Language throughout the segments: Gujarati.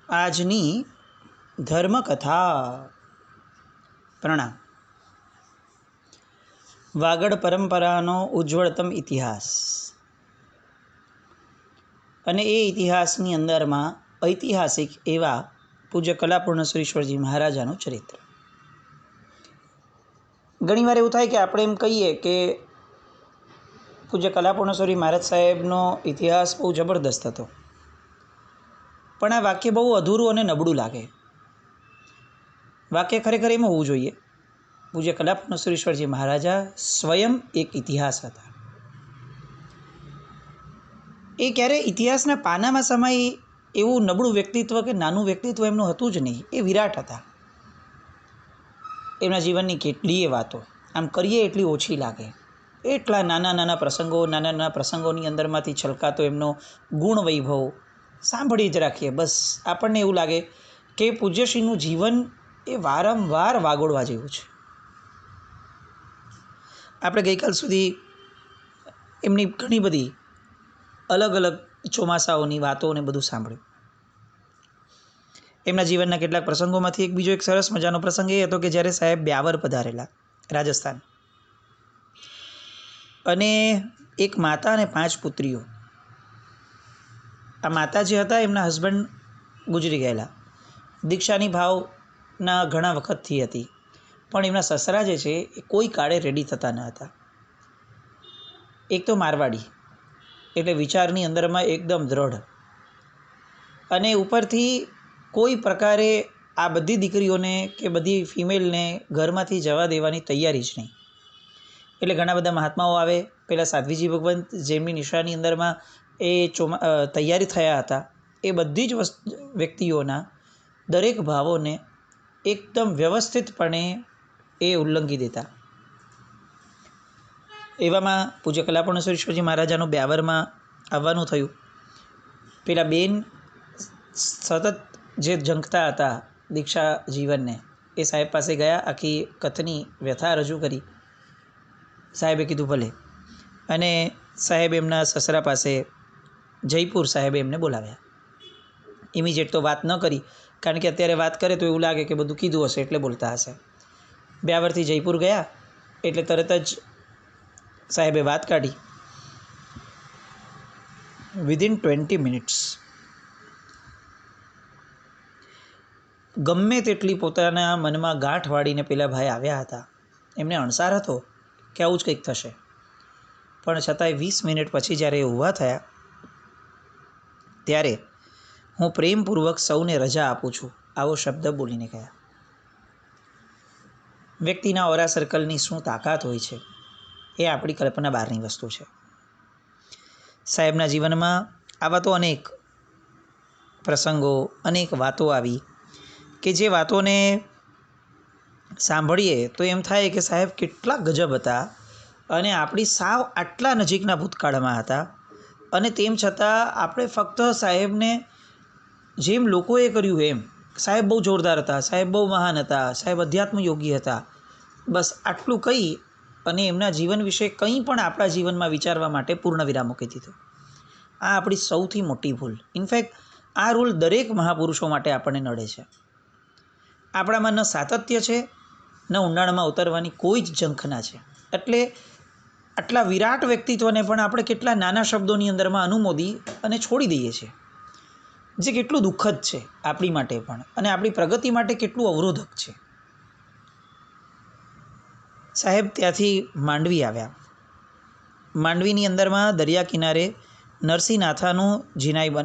આજની ધર્મકથા. પ્રણામ. વાગડ પરંપરાનો ઉજ્જવળતમ ઇતિહાસ અને એ ઇતિહાસની અંદરમાં ઐતિહાસિક એવા પૂજ્ય કલાપૂર્ણેશ્વરીશ્વરજી મહારાજાનું ચરિત્ર. ઘણીવાર એવું થાય કે આપણે એમ કહીએ કે પૂજ્ય કલાપૂર્ણેશ્વરી મહારાજ સાહેબનો ઇતિહાસ બહુ જબરદસ્ત હતો, પણ આ વાક્ય બહુ અધૂરું અને નબળું લાગે. વાક્ય ખરેખર એમ હોવું જોઈએ, પૂજ્ય કલાપૂર્ણેશ્વરીશ્વરજી મહારાજા સ્વયં એક ઇતિહાસ હતા. એ ક્યારેય ઇતિહાસના પાનામાં સમાય એવું નબળું વ્યક્તિત્વ કે નાનું વ્યક્તિત્વ એમનું હતું જ નહીં. એ વિરાટ હતા. એમના જીવનની કેટલીય વાતો આમ કરીએ એટલી ઓછી લાગે. એટલા નાના નાના પ્રસંગોની અંદરમાંથી છલકાતો એમનો ગુણ વૈભવ સાંભળી જ રાખીએ, બસ આપણને એવું લાગે કે પૂજ્યશ્રીનું જીવન એ વારંવાર વાગોળવા જેવું છે. આપણે ગઈકાલ સુધી એમની ઘણી બધી અલગ અલગ ચોમાસાઓની વાતોને બધું સાંભળ્યું. એમના જીવનના કેટલાક પ્રસંગોમાંથી બીજો એક સરસ મજાનો પ્રસંગ એ હતો કે જ્યારે સાહેબ બ્યાવર પધારેલા, રાજસ્થાન, અને એક માતા અને 5 પુત્રીઓ. આ માતા જે હતા એમના હસબન્ડ ગુજરી ગયેલા, દીક્ષાની ભાવના ઘણા વખતથી હતી, પણ એમના સસરા જે છે એ કોઈ કાળે રેડી થતા ન હતા. એક તો મારવાડી, એટલે વિચારની અંદરમાં એકદમ દ્રઢ, અને ઉપરથી કોઈ પ્રકારે આ બધી દીકરીઓને કે બધી ફિમેલને ઘરમાંથી જવા દેવાની તૈયારી જ નહીં. એટલે ઘણા બધા મહાત્માઓ આવે, પહેલાં સાધ્વીજી ભગવંત જેમની નિશાની અંદરમાં એ તૈયારી થયા હતા, એ બધી જ વ્યક્તિઓના દરેક ભાવોને એકદમ વ્યવસ્થિતપણે એ ઉલ્લંઘી દેતા. એવામાં પૂજ્ય કલાપૂર્ણેશ્વરીશ્વરજી મહારાજાનું બ્યાવરમાં આવવાનું થયું. પેલા બેન સતત જે ઝંખતા હતા દીક્ષા જીવનને, એ સાહેબ પાસે ગયા, આખી કથની વ્યથા રજૂ કરી. સાહેબે કીધું ભલે, અને સાહેબ એમના સસરા પાસે જયપુર સાહેબે એમને બોલાવ્યા. ઇમિજિએટ તો વાત ન કરી, કારણ કે અત્યારે વાત કરે તો એવું લાગે કે બધું કીધું હશે એટલે બોલતા હશે. બ્યાવરથી જયપુર ગયા એટલે તરત જ સાહેબે વાત કાઢી. વિધિન 20 મિનિટ્સ ગમે તેટલી પોતાના મનમાં ગાંઠ વાળીને પેલા ભાઈ આવ્યા હતા, એમને અણસાર હતો કે આવું જ કંઈક થશે, પણ છતાંય 20 મિનિટ પછી જ્યારે એ ઊભા થયા ત્યારે હું પ્રેમપૂર્વક સૌને રજા આપું છું, આવો શબ્દ બોલીને ગયા. વ્યક્તિના ઓરા સર્કલની શું તાકાત હોય છે એ આપણી કલ્પના બહારની વસ્તુ છે. સાહેબના જીવનમાં આવા તો અનેક પ્રસંગો, અનેક વાતો આવી કે જે વાતોને સાંભળીએ તો એમ થાય કે સાહેબ કેટલા ગજબ હતા, અને આપણી સાવ આટલા નજીકના ભૂતકાળમાં હતા, અને તેમ છતાં આપણે ફક્ત સાહેબને જેમ લોકોએ કર્યું એમ, સાહેબ બહુ જોરદાર હતા, સાહેબ બહુ મહાન હતા, સાહેબ અધ્યાત્મ યોગી હતા, બસ આટલું કહી અને એમના જીવન વિશે કંઈ પણ આપણા જીવનમાં વિચારવા માટે પૂર્ણ વિરામ મૂકી દીધો. આ આપણી સૌથી મોટી ભૂલ. ઇનફેક્ટ આ રૂલ દરેક મહાપુરુષો માટે આપણને નડે છે. આપણામાં ન સાતત્ય છે, ન ઊંડાણમાં ઉતરવાની કોઈ જ ઝંખના છે. એટલે આટલા વિરાટ વ્યક્તિત્વને પણ આપણે કેટલા નાના શબ્દોની અંદરમાં અનુમોદી અને છોડી દઈએ છીએ, જે કેટલું દુઃખદ છે આપણી માટે પણ, અને આપણી પ્રગતિ માટે કેટલું અવરોધક છે. સાહેબ ત્યાંથી માંડવી આવ્યા. માંડવીની અંદરમાં દરિયા કિનારે નરસિંહનાથાનું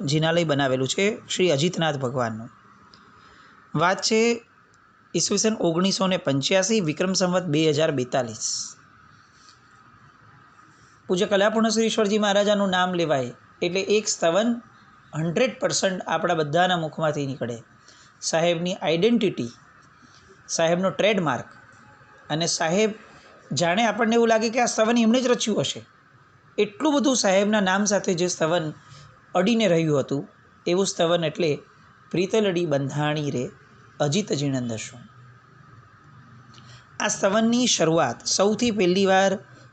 જિનાલય બનાવેલું છે, શ્રી અજીતનાથ ભગવાનનું. વાત છે ઈસવીસન 1985, વિક્રમ સંવત 2042. પૂજ્ય કલાપૂર્ણેશ્વરીશ્વરજી મહારાજાનું નામ લેવાય એટલે એક સ્તવન 100% આપણા બધાના મુખમાંથી નીકળે. સાહેબની આઈડેન્ટિટી, સાહેબનો ટ્રેડમાર્ક, અને સાહેબ જાણે આપણને એવું લાગે કે આ સ્તવન એમણે જ રચ્યું હશે, એટલું બધું સાહેબના નામ સાથે જે સ્તવન અડીને રહ્યું હતું, એવું સ્તવન એટલે પ્રીતલડી બંધાણી રે અજીત જીણંદશું. આ સ્તવનની શરૂઆત સૌથી પહેલી વાર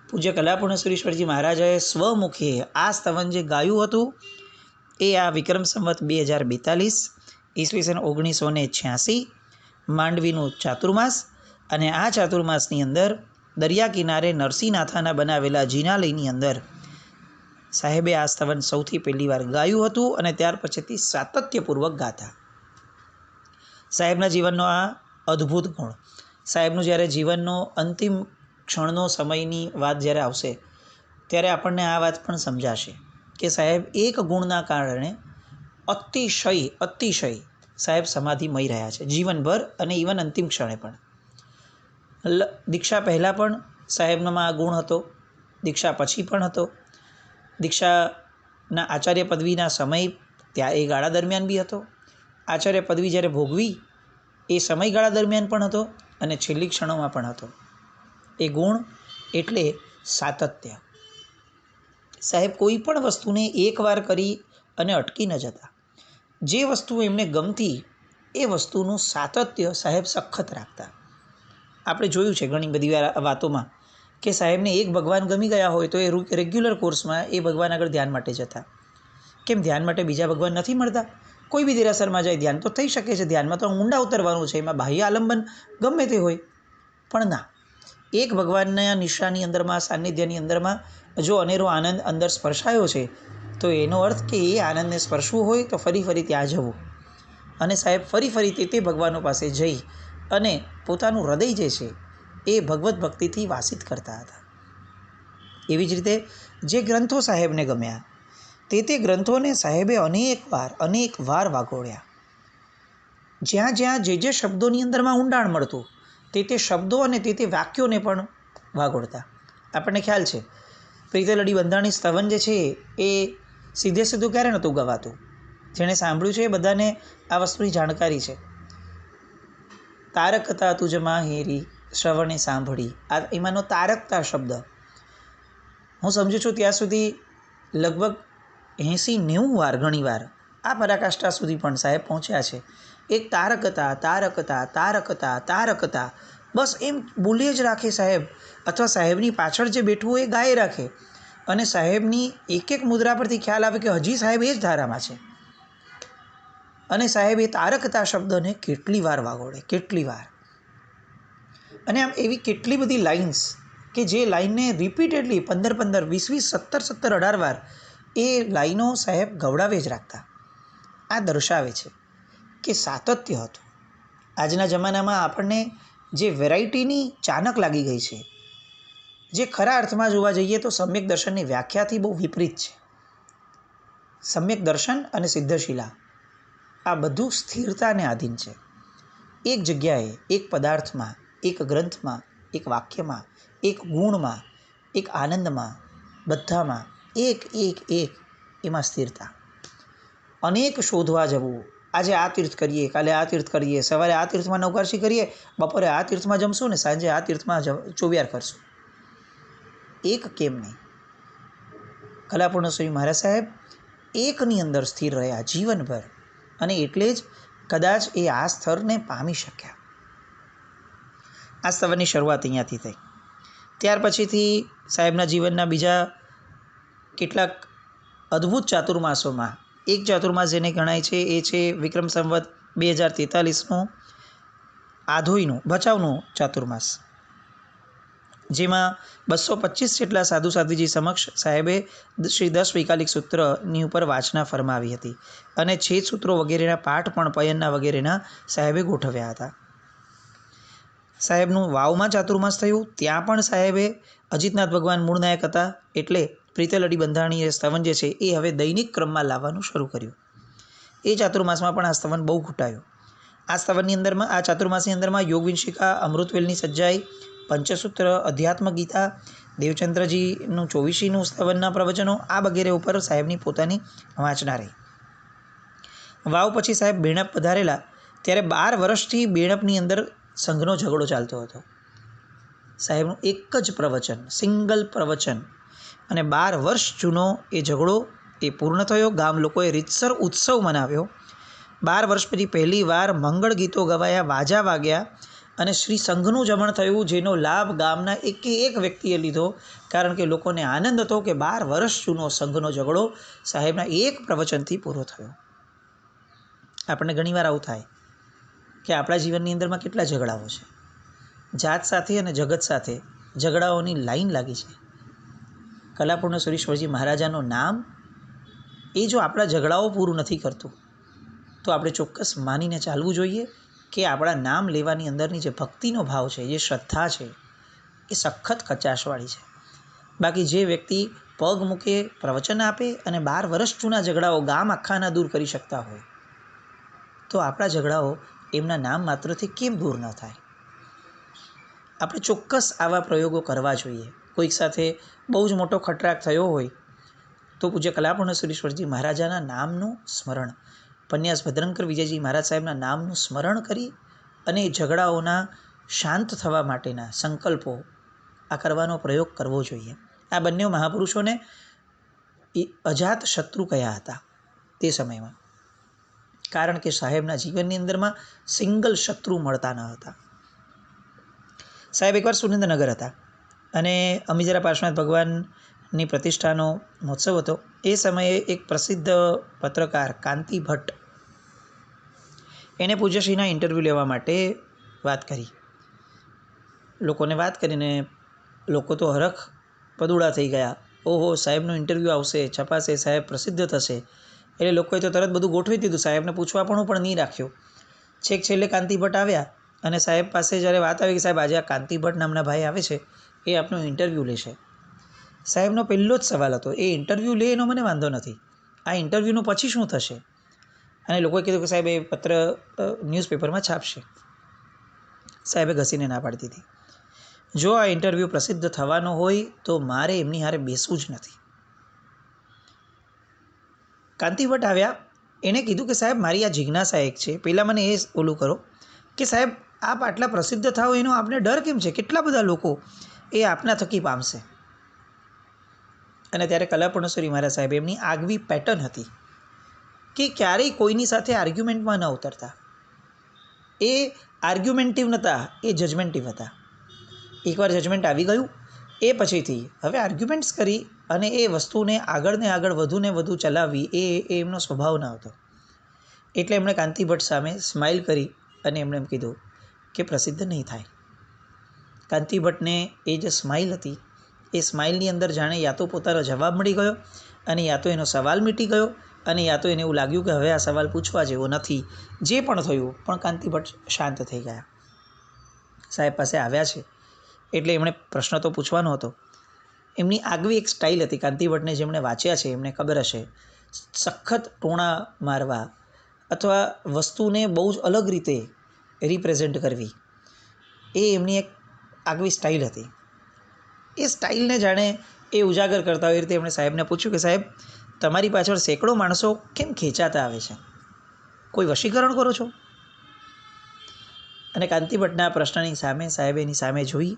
પૂજ્ય કલાપૂર્ણેશ્વરીશ્વરજી મહારાજાએ સ્વમુખે આ સ્તવન જે ગાયું હતું એ આ વિક્રમ સંવત 2042 ઈસવીસન 1986 માંડવીનું ચાતુર્માસ, અને આ ચાતુર્માસની અંદર દરિયા કિનારે નરસિંહનાથાના બનાવેલા જિનાલયની અંદર સાહેબે આ સ્તવન સૌથી પહેલી વાર ગાયું હતું, અને ત્યાર પછીથી સાતત્યપૂર્વક ગાતા. સાહેબના જીવનનો આ અદ્ભુત ગુણ. સાહેબનું જ્યારે જીવનનો અંતિમ ક્ષણનો સમયની વાત જ્યારે આવશે ત્યારે આપણને આ વાત પણ સમજાશે કે સાહેબ એક ગુણના કારણે અતિશય સાહેબ સમાધિમય રહ્યા છે જીવનભર, અને ઇવન અંતિમ ક્ષણે પણ. દીક્ષા પહેલાં પણ સાહેબનામાં આ ગુણ હતો, દીક્ષા પછી પણ હતો, દીક્ષાના આચાર્ય પદવીના સમય ત્યાં એ ગાળા દરમિયાન બી હતો, આચાર્ય પદવી જ્યારે ભોગવી એ સમયગાળા દરમિયાન પણ હતો, અને છેલ્લી ક્ષણોમાં પણ હતો. એ ગુણ એટલે સાતત્ય. સાહેબ કોઈ પણ વસ્તુને એકવાર કરી અને અટકી ન જતા. જે વસ્તુ એમને ગમતી એ વસ્તુનું સાતત્ય સાહેબ સખત રાખતા. આપણે જોયું છે ઘણી બધી વાતોમાં કે સાહેબને એક ભગવાન ગમી ગયા હોય તો એ રેગ્યુલર કોર્સમાં એ ભગવાન આગળ ધ્યાન માટે જતા. કેમ? ધ્યાન માટે બીજા ભગવાન નથી મળતા? કોઈ બી દેરાસરમાં જાય ધ્યાન તો થઈ શકે છે, ધ્યાનમાં તો ઊંડા ઉતરવાનું છે, એમાં બાહ્ય આલંબન ગમે તે હોય, પણ ના, એક ભગવાનના નિશાની અંદરમાં, સાનિધ્યની અંદરમાં જો અનેરો આનંદ અંદર સ્પર્શાયો છે તો એનો અર્થ કે એ આનંદને સ્પર્શવું હોય તો ફરી ત્યાં જવું. અને સાહેબ ફરી તે ભગવાનો પાસે જઈ અને પોતાનું હૃદય જે છે એ ભગવત ભક્તિથી વાસિત કરતા હતા. એવી જ રીતે જે ગ્રંથો સાહેબને ગમ્યા તે ગ્રંથોને સાહેબે અનેક વાર વાગોળ્યા. જ્યાં જે શબ્દોની અંદરમાં ઊંડાણ મળતું તે શબ્દો અને તે વાક્યોને પણ વાગોળતા. આપણને ખ્યાલ છે પ્રીતલડી બંધાણી સ્તવન જે છે એ સીધું ક્યારે નહોતું ગવાતું. જેણે સાંભળ્યું છે એ બધાને આ વસ્તુની જાણકારી છે. તારકતા તુજ માહેરી શ્રવણે સાંભળી, આ એમાંનો તારકતા શબ્દ હું સમજુ છું ત્યાં સુધી લગભગ 80-90 વાર ઘણીવાર આ પરાકાષ્ઠા સુધી પણ સાહેબ પહોંચ્યા છે. એક તારકતા બસ એમ બોલી જ રાખે સાહેબ, અથવા સાહેબની પાછળ જે બેઠવું એ ગાય રાખે, અને સાહેબની એક મુદ્રા પરથી ખ્યાલ આવે કે હજી સાહેબ એ જ ધારામાં છે. અને સાહેબ એ તારકતા શબ્દને કેટલી વાર વાગોળે, કેટલી વાર. અને આમ એવી કેટલી બધી લાઇન્સ કે જે લાઇનને રિપીટેડલી 15, 20, 17, 18 વાર એ લાઈનો સાહેબ ગવડાવે જ રાખતા. આ દર્શાવે છે કે સાતત્ય હતું. આજના જમાનામાં આપણને જે વેરાયટીની ચાનક લાગી ગઈ છે, જે ખરા અર્થમાં જોવા જઈએ તો સમ્યક દર્શનની વ્યાખ્યાથી બહુ વિપરીત છે. સમ્યક દર્શન અને સિદ્ધશિલા આ બધું સ્થિરતાને આધીન છે. એક જગ્યાએ, એક પદાર્થમાં, એક ગ્રંથમાં, એક વાક્યમાં, એક ગુણમાં, એક આનંદમાં, બધામાં એક એમાં સ્થિરતા. અનેક શોધવા જવું, આજે આ તીર્થ કરીએ, કાલે આ તીર્થ કરીએ, સવારે આ તીર્થમાં નવકારશી કરીએ, બપોરે આ તીર્થમાં જમશું ને સાંજે આ તીર્થમાં ચોવિહાર કરશું. એક કેમ નહીં? કલાપૂર્ણ સ્વામી મહારાજ સાહેબ એકની અંદર સ્થિર રહ્યા જીવનભર, અને એટલે જ કદાચ એ આ સ્તરને પામી શક્યા. આ સ્તવનની શરૂઆત અહીંયાથી થઈ. ત્યાર પછીથી સાહેબના જીવનના બીજા કેટલાક અદ્ભુત ચાતુર્માસોમાં એક ચાતુર્માસ જેને ગણાય છે એ છે વિક્રમ સંવત 2043નું આધોઈનું ભચાઉનું ચાતુર્માસ, જેમાં 225 જેટલા સાધુ સાધ્વીજી સમક્ષ સાહેબે શ્રી 10 વૈકાલિક સૂત્રની ઉપર વાચના ફરમાવી હતી, અને 6 સૂત્રો વગેરેના પાઠ પણ પયનના વગેરેના સાહેબે ગોઠવ્યા હતા. સાહેબનું વાવમાં ચાતુર્માસ થયું, ત્યાં પણ સાહેબે અજીતનાથ ભગવાન મૂળનાયક હતા એટલે પ્રીતલડી બંધાણીએ સ્તવન જે છે એ હવે દૈનિક ક્રમમાં લાવવાનું શરૂ કર્યું. એ ચાતુર્માસમાં પણ આ સ્તવન બહુ ઘૂંટાયું. આ સ્તવનની અંદરમાં, આ ચાતુર્માસની અંદરમાં યોગવિંશિકા, અમૃતવેલની સજ્જાઈ, પંચસૂત્ર, અધ્યાત્મ ગીતા, દેવચંદ્રજીનું 24નું સ્તવનના પ્રવચનો, આ વગેરે ઉપર સાહેબની પોતાની વાંચના રહી. વાવ પછી સાહેબ બેણપ પધારેલા ત્યારે 12 વર્ષથી બેણપની અંદર સંઘનો ઝઘડો ચાલતો હતો. સાહેબનું એક જ પ્રવચન, સિંગલ પ્રવચન, અને 12 વર્ષ જૂનો એ ઝઘડો એ પૂર્ણ થયો. ગામ લોકોએ રીતસર ઉત્સવ મનાવ્યો. 12 વર્ષ પછી પહેલી વાર મંગળ ગીતો ગવાયા, વાજા વાગ્યા, અને શ્રી સંઘનું જમણ થયું, જેનો લાભ ગામના એક વ્યક્તિએ લીધો, કારણ કે લોકોને આનંદ હતો કે 12 વર્ષ જૂનો સંઘનો ઝઘડો સાહેબના એક પ્રવચનથી પૂરો થયો. આપણને ઘણીવાર આવું થાય કે આપણા જીવનની અંદરમાં કેટલા ઝઘડાઓ છે, જાત સાથે અને જગત સાથે ઝઘડાઓની લાઈન લાગી છે. કલાપૂર્ણ સુરેશ્વરજી મહારાજાનું નામ એ જો આપણા ઝઘડાઓ પૂરું નથી કરતું તો આપણે ચોક્કસ માનીને ચાલવું જોઈએ કે આપણા નામ લેવાની અંદરની જે ભક્તિનો ભાવ છે, જે શ્રદ્ધા છે, એ સખત કચાશવાળી છે. બાકી જે વ્યક્તિ પગ મૂકે, પ્રવચન આપે અને 12 વર્ષ જૂના ઝઘડાઓ ગામ આખાના દૂર કરી શકતા હોય તો આપણા ઝઘડાઓ એમના નામ માત્રથી કેમ દૂર ન થાય? આપણે ચોક્કસ આવા પ્રયોગો કરવા જોઈએ. કોઈક સાથે બહુ જ મોટો ખટરાગ થયો હોય તો પૂજ્ય કલાપૂર્ણ સુરેશ્વરજી મહારાજાના નામનું સ્મરણ, પન્યાસ ભદ્રંકર વિજયજી મહારાજ સાહેબના નામનું સ્મરણ કરી અને ઝઘડાઓના શાંત થવા માટેના સંકલ્પો આ કરવાનો પ્રયોગ કરવો જોઈએ. આ બંને મહાપુરુષોને અજાત શત્રુ કયા હતા તે સમયમાં, કારણ કે સાહેબના જીવનની અંદરમાં સિંગલ શત્રુ મળતા ન હતા. સાહેબ એકવાર સુરેન્દ્રનગર હતા અને અમીજરા પાર્શ્વનાથ ભગવાનની પ્રતિષ્ઠાનો મહોત્સવ હતો. એ સમયે એક પ્રસિદ્ધ પત્રકાર કાંતિ ભટ્ટ એને પૂજ્યશ્રીના ઇન્ટરવ્યૂ લેવા માટે વાત કરી. લોકોને વાત કરીને લોકો તો હરખ પદુડા થઈ ગયા. ઓહો, સાહેબનું ઇન્ટરવ્યૂ આવશે, છપાશે, સાહેબ પ્રસિદ્ધ થશે. એટલે લોકોએ તો તરત બધું ગોઠવી દીધું, સાહેબને પૂછવા પણ નહીં રાખ્યું. છેક છેલ્લે કાંતિ ભટ્ટ આવ્યા અને સાહેબ પાસે જ્યારે વાત આવી કે સાહેબ આજે આ કાંતિ ભટ્ટ નામના ભાઈ આવે છે, એ આપનું ઇન્ટરવ્યૂ લેશે. સાહેબનો પહેલો જ સવાલ હતો, એ ઇન્ટરવ્યૂ લે એનો મને વાંધો નથી, આ ઇન્ટરવ્યૂનું પછી શું થશે? અને લોકોએ કીધું કે સાહેબ એ પત્ર ન્યૂઝપેપરમાં છાપશે. સાહેબે ઘસીને ના પાડી દીધી. જો આ ઇન્ટરવ્યૂ પ્રસિદ્ધ થવાનો હોય તો મારે એમની હારે બેસવું જ નથી. કાંતિ ભટ્ટ આવ્યા, એણે કીધું કે સાહેબ મારી આ જિજ્ઞાસા એક છે, પહેલાં મને એ ઓલું કરો કે સાહેબ આપ આટલા પ્રસિદ્ધ થાઓ એનો આપને ડર કેમ છે? કેટલા બધા લોકો એ આપના થકી પામશે. અને ત્યારે કલાપૂર્ણેશ્વરી મહારાજ સાહેબ એમની આગવી પેટર્ન હતી કે ક્યારેય કોઈની સાથે આર્ગ્યુમેન્ટમાં ન ઉતરતા. એ આર્ગ્યુમેન્ટિવ નહોતા, એ જજમેન્ટિવ હતા. એકવાર જજમેન્ટ આવી ગયું એ પછીથી હવે આર્ગ્યુમેન્ટ્સ કરી અને એ વસ્તુને આગળ ને આગળ વધુને વધુ ચલાવવી એ એમનો સ્વભાવ ન હતો. એટલે એમણે કાંતિ ભટ્ટ સામે સ્માઇલ કરી અને એમણે એમ કીધું કે પ્રસિદ્ધ નહીં થાય. કાંતિ ભટ્ટને એ જે સ્માઇલ હતી એ સ્માઇલની અંદર જાણે યા તો પોતાનો જવાબ મળી ગયો અને યા તો એનો સવાલ મીટી ગયો અને યા તો એને એવું લાગ્યું કે હવે આ સવાલ પૂછવા જેવો નથી. જે પણ થયું પણ કાંતિ ભટ્ટ શાંત થઈ ગયા. સાહેબ પાસે આવ્યા છે એટલે એમણે પ્રશ્ન તો પૂછવાનો હતો. એમની આગવી એક સ્ટાઇલ હતી કાંતિ ભટ્ટને, જેમણે વાંચ્યા છે એમને ખબર હશે. સખત ટોણા મારવા અથવા વસ્તુને બહુ જ અલગ રીતે રિપ્રેઝેન્ટ કરવી, એ એમની એક આગવી સ્ટાઇલ હતી. એ સ્ટાઇલને જાણે એ ઉજાગર કરતા હોય એ રીતે એમણે સાહેબને પૂછ્યું કે સાહેબ તમારી પાછળ સેંકડો માણસો કેમ ખેંચાતા આવે છે? કોઈ વશીકરણ કરો છો? અને કાંતિ ભટ્ટના પ્રશ્નની સામે સાહેબે એની સામે જોઈ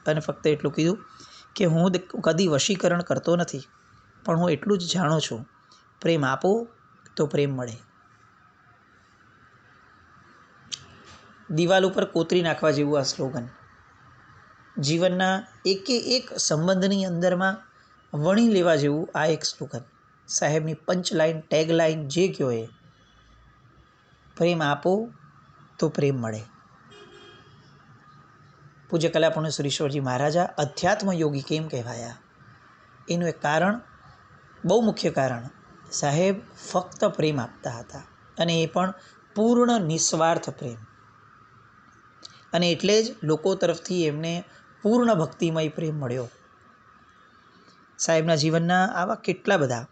અને ફક્ત એટલું કીધું કે હું કદી વશીકરણ કરતો નથી, પણ હું એટલું જ જાણું છું, પ્રેમ આપો તો પ્રેમ મળે. દિવાલ ઉપર કોતરી નાખવા જેવું આ સ્લોગન જીવનના એકે એક સંબંધની અંદરમાં વણી લેવા જેવું આ એક સ્લોગન. સાહેબની પંચલાઇન, ટેગલાઇન જે કહો એ, પ્રેમ આપો તો પ્રેમ મળે. પૂજ્ય કલાપૂર્ણ સુરેશ્વરજી મહારાજા અધ્યાત્મ યોગી કેમ કહેવાયા? એનું એક કારણ, બહુ મુખ્ય કારણ, સાહેબ ફક્ત પ્રેમ આપતા હતા અને એ પણ પૂર્ણ નિસ્વાર્થ પ્રેમ. અને એટલે જ લોકો તરફથી એમને પૂર્ણ ભક્તિમય પ્રેમ મળ્યો. સાહેબના જીવનના આવા કેટલા બધા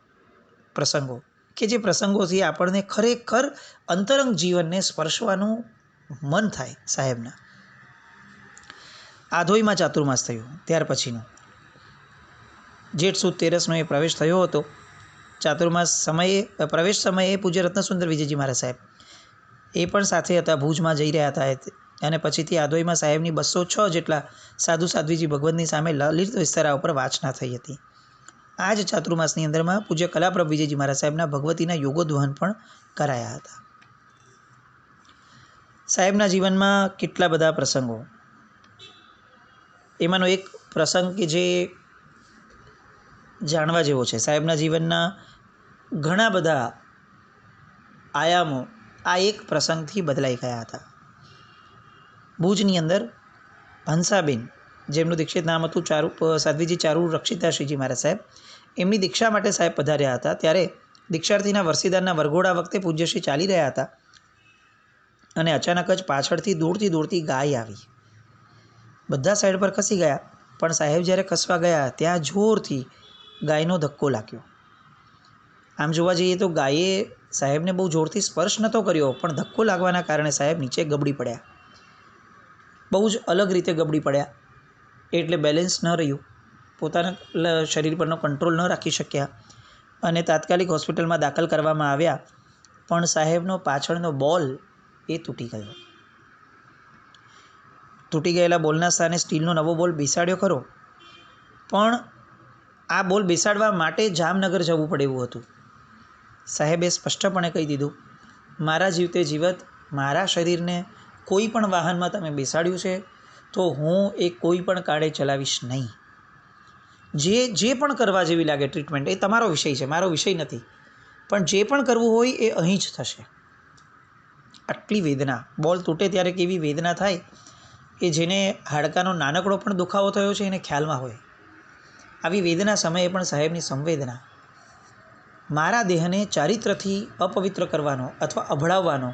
પ્રસંગો કે જે પ્રસંગોથી આપણને ખરેખર અંતરંગ જીવનને સ્પર્શવાનું મન થાય. સાહેબના આધોઈમાં ચાતુર્માસ થયું ત્યાર પછીનું જેઠ સુદ તેરસનો એ પ્રવેશ થયો હતો. ચાતુર્માસ સમયે પ્રવેશ સમયે પૂજ્ય રત્નસુંદર વિજયજી મહારાજ સાહેબ એ પણ સાથે હતા, ભુજમાં જઈ રહ્યા હતા. અને પછીથી આધોઈમાં સાહેબની 206 જેટલા સાધુ સાધ્વીજી ભગવંતની સામે લલિત વિસ્તારા ઉપર વાંચના થઈ હતી. આ જ ચાતુર્માસની અંદરમાં પૂજ્ય કલાપ્રભ વિજયજી મહારાજ સાહેબના ભગવતીના યોગોદ્વહન પણ કરાયા હતા. સાહેબના જીવનમાં કેટલા બધા પ્રસંગો, એમાંનો એક પ્રસંગ કે જે જાણવા જેવો છે. સાહેબના જીવનના ઘણા બધા આયામો આ એક પ્રસંગથી બદલાઈ ગયા હતા. ભુજની અંદર હંસાબેન, જેમનું દીક્ષિત નામ હતું સાધ્વીજી ચારુ રક્ષિતાશ્રીજી મહારાજ સાહેબ, એમની દીક્ષા માટે સાહેબ પધાર્યા હતા. ત્યારે દીક્ષાર્થીના વરસીદારના વરઘોડા વખતે પૂજ્યશ્રી ચાલી રહ્યા હતા અને અચાનક જ પાછળથી દોડતી ગાય આવી. બધા સાઈડ પર ખસી ગયા, પણ સાહેબ જ્યારે ખસવા ગયા ત્યાં જોરથી ગાયનો ધક્કો લાગ્યો. આમ જોવા જઈએ તો ગાયે સાહેબને બહુ જોરથી સ્પર્શ નહોતો કર્યો, પણ ધક્કો લાગવાના કારણે સાહેબ નીચે ગબડી પડ્યા. બહુ જ અલગ રીતે ગબડી પડ્યા, એટલે બેલેન્સ ન રહ્યું, પોતાના શરીર પરનો કંટ્રોલ ન રાખી શક્યા અને તાત્કાલિક હોસ્પિટલમાં દાખલ કરવામાં આવ્યા. પણ સાહેબનો પાછળનો બોલ એ તૂટી ગયો. તૂટી ગયેલા બોલના સ્થાને સ્ટીલનો નવો બોલ બેસાડ્યો ખરો, પણ આ બોલ બેસાડવા માટે જામનગર જવું પડે એવું હતું. સાહેબે સ્પષ્ટપણે કહી દીધું, મારા જીવતે જીવત મારા શરીરને કોઈ પણ વાહનમાં તમે બેસાડ્યું છે તો હું એ કોઈ પણ કાળે ચલાવીશ નહીં. જે પણ કરવા જેવી લાગે ટ્રીટમેન્ટ એ તમારો વિષય છે, મારો વિષય નથી, પણ જે પણ કરવું હોય એ અહીં જ થશે. આટલી વેદના, બોલ તૂટે ત્યારે કેવી વેદના થાય એ જેને હાડકાનો નાનકડો પણ દુખાવો થયો છે એને ખ્યાલમાં હોય. આવી વેદના સમયે પણ સાહેબની સંવેદના, મારા દેહને ચારિત્રથી અપવિત્ર કરવાનો અથવા અભડાવવાનો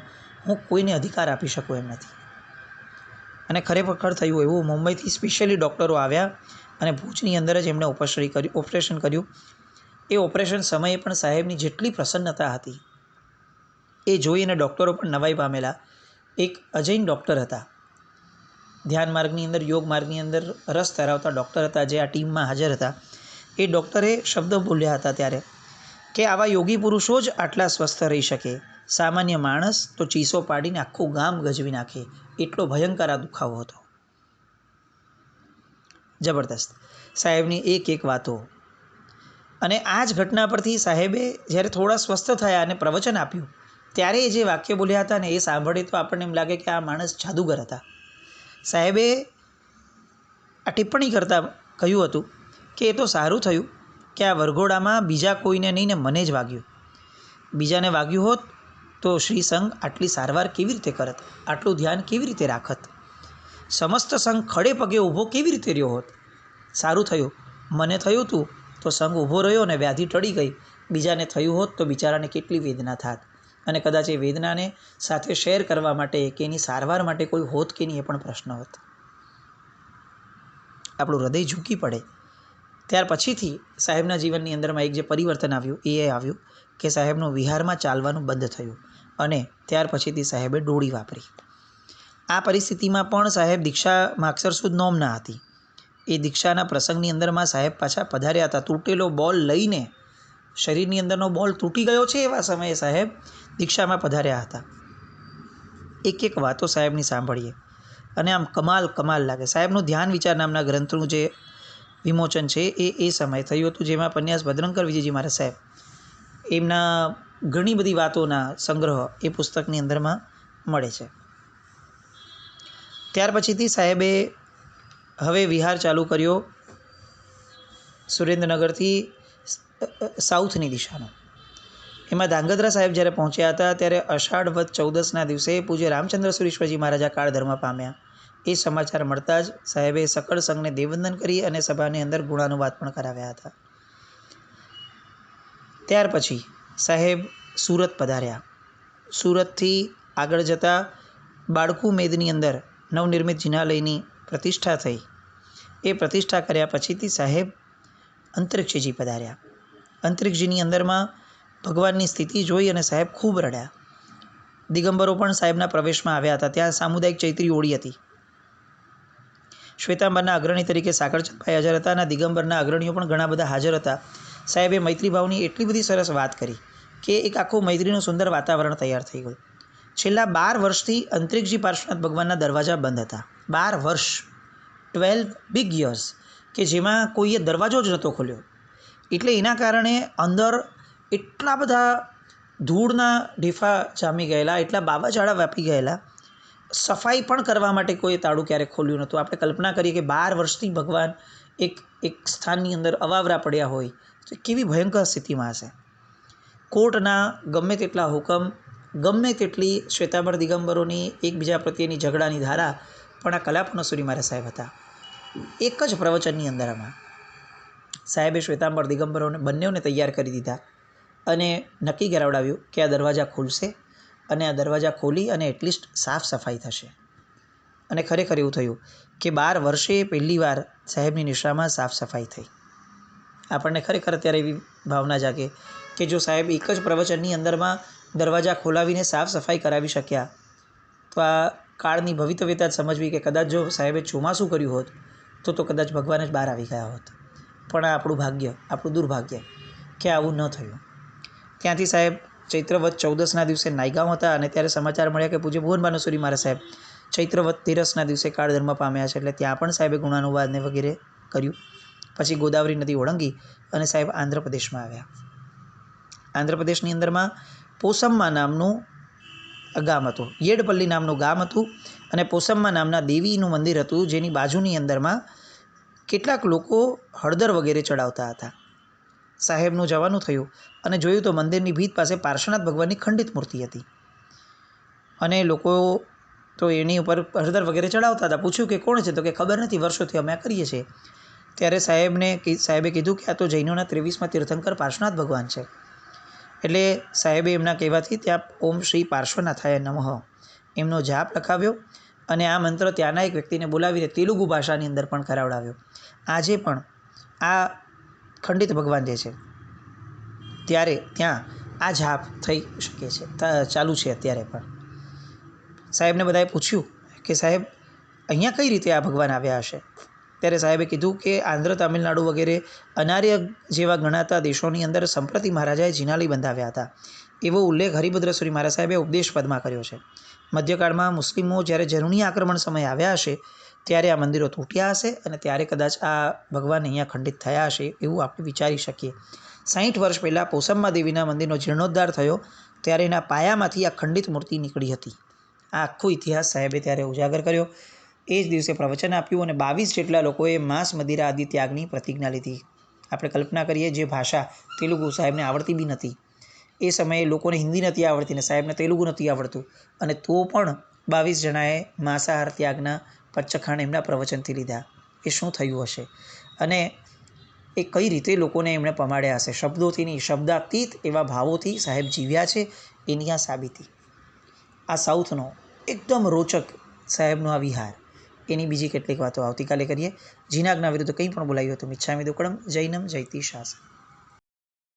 હું કોઈને અધિકાર આપી શકું એમ નથી. અને ખરેખર થયું એવું. મુંબઈથી સ્પેશિયલી ડૉક્ટરો આવ્યા અને ભુજની અંદર જ એમણે ઓપરેશન કર્યું. એ ઓપરેશન સમયે પણ સાહેબની જેટલી પ્રસન્નતા હતી એ જોઈને ડૉક્ટરો પણ નવાઈ પામેલા. એક અજૈન ડૉક્ટર હતા, ધ્યાન માર્ગની અંદર, યોગ માર્ગની અંદર રસ ધરાવતા ડૉક્ટર હતા, જે આ ટીમમાં હાજર હતા. એ ડૉક્ટરે શબ્દ બોલ્યા હતા ત્યારે કે આવા યોગી પુરુષો જ આટલા સ્વસ્થ રહી શકે, સામાન્ય માણસ તો ચીસો પાડીને આખું ગામ ગજવી નાખે, એટલો ભયંકર આ દુખાવો હતો. જબરદસ્ત સાહેબની એક વાતો. અને આ જ ઘટના પરથી સાહેબે જ્યારે થોડા સ્વસ્થ થયા અને પ્રવચન આપ્યું ત્યારે એ જે વાક્ય બોલ્યા હતા ને એ સાંભળે તો આપણને એમ લાગે કે આ માણસ જાદુગર હતા. સાહેબે આ ટિપ્પણી કરતાં કહ્યું હતું કે એ તો સારું થયું કે આ વરઘોડામાં બીજા કોઈને નહીં ને મને જ વાગ્યું. બીજાને વાગ્યું હોત તો શ્રી સંઘ આટલી સારવાર કેવી રીતે કરત, આટલું ધ્યાન કેવી રીતે રાખત, સમસ્ત સંઘ ખડે પગે ઊભો કેવી રીતે રહ્યો હોત. સારું થયું મને થયું હતું તો સંઘ ઊભો રહ્યો ને વ્યાધિ ટળી ગઈ. બીજાને થયું હોત તો બિચારાને કેટલી વેદના થાત, અને કદાચ એ વેદનાને સાથે શેર કરવા માટે કે એની સારવાર માટે કોઈ હોત કે નહીં એ પણ પ્રશ્ન હોત. આપણું હૃદય ઝૂકી પડે. ત્યાર પછીથી સાહેબના જીવનની અંદરમાં એક જે પરિવર્તન આવ્યું એ આવ્યું કે સાહેબનું વિહારમાં ચાલવાનું બંધ થયું અને ત્યાર પછીથી સાહેબે ડોળી વાપરી. આ પરિસ્થિતિમાં પણ સાહેબ દીક્ષામાં અક્ષર સુદ નોમના હતી. એ દીક્ષાના પ્રસંગની અંદરમાં સાહેબ પાછા પધાર્યા હતા. તૂટેલો બોલ લઈને, શરીરની અંદરનો બોલ તૂટી ગયો છે એવા સમયે સાહેબ દીક્ષામાં પધાર્યા હતા. એક વાતો સાહેબની સાંભળીએ અને આમ કમાલ લાગે. સાહેબનું ધ્યાન વિચાર નામના ગ્રંથનું જે વિમોચન છે એ સમયે થયું હતું, જેમાં પન્યાસ ભદ્રંકર વિજયજી મહારાજ સાહેબ એમના ઘણી બધી વાતોના સંગ્રહ એ પુસ્તકની અંદરમાં મળે છે. ત્યાર પછીથી સાહેબે હવે વિહાર ચાલુ કર્યો સુરેન્દ્રનગરથી સાઉથની દિશાનો. એમાં ધાંગધ્રા સાહેબ જ્યારે પહોંચ્યા હતા ત્યારે અષાઢ વદ 14ના દિવસે પૂજ્ય રામચંદ્ર સુરેશ્વરજી મહારાજા કાળ ધર્મ પામ્યા. એ સમાચાર મળતા જ સાહેબે સકળ સંઘને દેવવંદન કરી અને સભાની અંદર ગુણાનુવાદ પણ કરાવ્યા હતા. ત્યાર પછી સાહેબ સુરત પધાર્યા. સુરતથી આગળ જતાં બાળકુ મેદની અંદર નવનિર્મિત જિનાલયની પ્રતિષ્ઠા થઈ. એ પ્રતિષ્ઠા કર્યા પછીથી સાહેબ અંતરિક્ષજી પધાર્યા. અંતરિક્ષજીની અંદરમાં ભગવાનની સ્થિતિ જોઈ અને સાહેબ ખૂબ રડ્યા. દિગંબરો પણ સાહેબના પ્રવેશમાં આવ્યા હતા. ત્યાં સામુદાયિક ચૈત્રી ઓળી હતી. શ્વેતાંબરના અગ્રણી તરીકે સાકરચંદભાઈ હાજર હતા અને દિગંબરના અગ્રણીઓ પણ ઘણા બધા હાજર હતા. સાહેબે મૈત્રીભાવની એટલી બધી સરસ વાત કરી કે એક આખું મૈત્રીનું સુંદર વાતાવરણ તૈયાર થઈ ગયું. છેલ્લા 12 વર્ષથી અંતરિક્ષજી પાર્શ્વનાથ ભગવાનના દરવાજા બંધ હતા. 12 વર્ષ, 12 બિગ યર્સ, કે જેમાં કોઈએ દરવાજો જ નહોતો ખોલ્યો. એટલે એના કારણે અંદર એટલા બધા ધૂળના ઢીફા જામી ગયેલા, એટલા બાબાઝાડા વ્યાપી ગયેલા. સફાઈ પણ કરવા માટે કોઈ તાળું ક્યારેક ખોલ્યું નહોતું. આપણે કલ્પના કરીએ કે 12 વર્ષથી ભગવાન એક સ્થાનની અંદર અવાવરા પડ્યા હોય તો કેવી ભયંકર સ્થિતિમાં હશે. કોર્ટના ગમે તેટલા હુકમ, ગમે તેટલી શ્વેતાંબર દિગંબરોની એકબીજા પ્રત્યેની ઝઘડાની ધારા, પણ આ કલાપનસુરી મારા સાહેબ હતા. એક જ પ્રવચનની અંદરમાં સાહેબે શ્વેતાંબર દિગંબરોને બંનેઓને તૈયાર કરી દીધા અને નક્કી કરાવડાવ્યું કે આ દરવાજા ખુલશે અને આ દરવાજા ખોલી અને એટલીસ્ટ સાફ સફાઈ થશે. અને ખરેખર એવું થયું કે 12 વર્ષે પહેલી વાર સાહેબની નિશ્રામાં સાફ સફાઈ થઈ. આપણને ખરેખર અત્યારે એવી ભાવના જાગે કે જો સાહેબ એક જ પ્રવચનની અંદરમાં દરવાજા ખોલાવીને સાફ સફાઈ કરાવી શક્યા, તો આ કાળની ભવિતવ્યતા સમજવી કે કદાચ જો સાહેબે ચોમાસું કર્યું હોત તો કદાચ ભગવાન જ બહાર આવી ગયા હોત. પણ આ આપણું ભાગ્ય, આપણું દુર્ભાગ્ય કે આવું ન થયું. ત્યાંથી સાહેબ ચૈત્રવદ 14ના દિવસે નાયગાંવ હતા અને ત્યારે સમાચાર મળ્યા કે પૂજ્ય ભુવન ભાનુસુરી મારા સાહેબ ચૈત્રવદ 13ના દિવસે કાળધર્મ પામ્યા છે. એટલે ત્યાં પણ સાહેબે ગુણાનુવાદને વગેરે કર્યું. પછી ગોદાવરી નદી ઓળંગી અને સાહેબ આંધ્રપ્રદેશમાં આવ્યા. આંધ્રપ્રદેશની અંદરમાં પોસમ્મા નામનું ગામ હતું, યેડપલ્લી નામનું ગામ હતું અને પોસમ્મા નામના દેવીનું મંદિર હતું, જેની બાજુની અંદરમાં કેટલાક લોકો હળદર વગેરે ચડાવતા હતા. સાહેબનું જવાનું થયું અને જોયું તો મંદિરની ભીત પાસે પાર્શ્વનાથ ભગવાનની ખંડિત મૂર્તિ હતી અને લોકો તો એની ઉપર હળદર વગેરે ચડાવતા હતા. પૂછ્યું કે કોણ છે? તો કે ખબર નથી, વર્ષોથી અમે આ કરીએ છીએ. ત્યારે સાહેબે કીધું કે આ તો જૈનોના 23મા તીર્થંકર પાર્શ્વનાથ ભગવાન છે. એટલે સાહેબે એમના કહેવાથી ત્યાં ઓમ શ્રી પાર્શ્વનાથાય નમઃ એમનો જાપ લખાવ્યો અને આ મંત્ર ત્યાંના એક વ્યક્તિને બોલાવીને તેલુગુ ભાષાની અંદર પણ કરાવડાવ્યો. આજે પણ આ ખંડિત ભગવાન જે છે ત્યારે ત્યાં આ જાપ થઈ શકે છે, ચાલુ છે અત્યારે પણ. સાહેબને બધાએ પૂછ્યું કે સાહેબ અહીંયા કઈ રીતે આ ભગવાન આવ્યા હશે? ત્યારે સાહેબે કીધું કે આંધ્ર, તામિલનાડુ વગેરે અનાર્ય જેવા ગણાતા દેશોની અંદર સંપ્રતિ મહારાજાએ જિનાલય બંધાવ્યા હતા. એવો ઉલ્લેખ હરિભદ્રસુરી મહારાજ સાહેબે ઉપદેશ પદમાં કર્યો છે. મધ્યકાળમાં મુસ્લિમો જ્યારે જર્મની આક્રમણ સમયે આવ્યા હશે ત્યારે આ મંદિરો તૂટ્યા હશે અને ત્યારે કદાચ આ ભગવાન અહીંયા ખંડિત થયા હશે એવું આપણે વિચારી શકીએ. 60 વર્ષ પહેલાં પોસમ્મા દેવીના મંદિરનો જીર્ણોદ્ધાર થયો ત્યારે એના પાયામાંથી આ ખંડિત મૂર્તિ નીકળી હતી. આ આખો ઇતિહાસ સાહેબે ત્યારે ઉજાગર કર્યો. એ જ દિવસે પ્રવચન આપ્યું અને 22 જેટલા લોકોએ માંસ, મદિરા આદિ ત્યાગની પ્રતિજ્ઞા લીધી. આપણે કલ્પના કરીએ, જે ભાષા તેલુગુ સાહેબને આવડતી બી નથી, એ સમયે લોકોને હિન્દી નથી આવડતી ને સાહેબને તેલુગુ નથી આવડતું, અને તો પણ 22 જણાએ માંસાહાર ત્યાગના પચ્ચખાણ એમના પ્રવચનથી લીધા. એ શું થયું હશે અને એ કઈ રીતે લોકોને એમણે પમાડ્યા હશે? શબ્દોથી નહીં, શબ્દાતીત એવા ભાવોથી સાહેબ જીવ્યા છે, એની આ સાબિતી. આ સાઉથનો એકદમ રોચક સાહેબનો આ વિહાર. એની બીજી કેટલીક વાતો આવતીકાલે કરીએ. જીનાગના વિરુદ્ધ કંઈ પણ બોલાયું હતું મિચ્છામિ દુક્કડમ. જૈનમ જયતિ શાસન.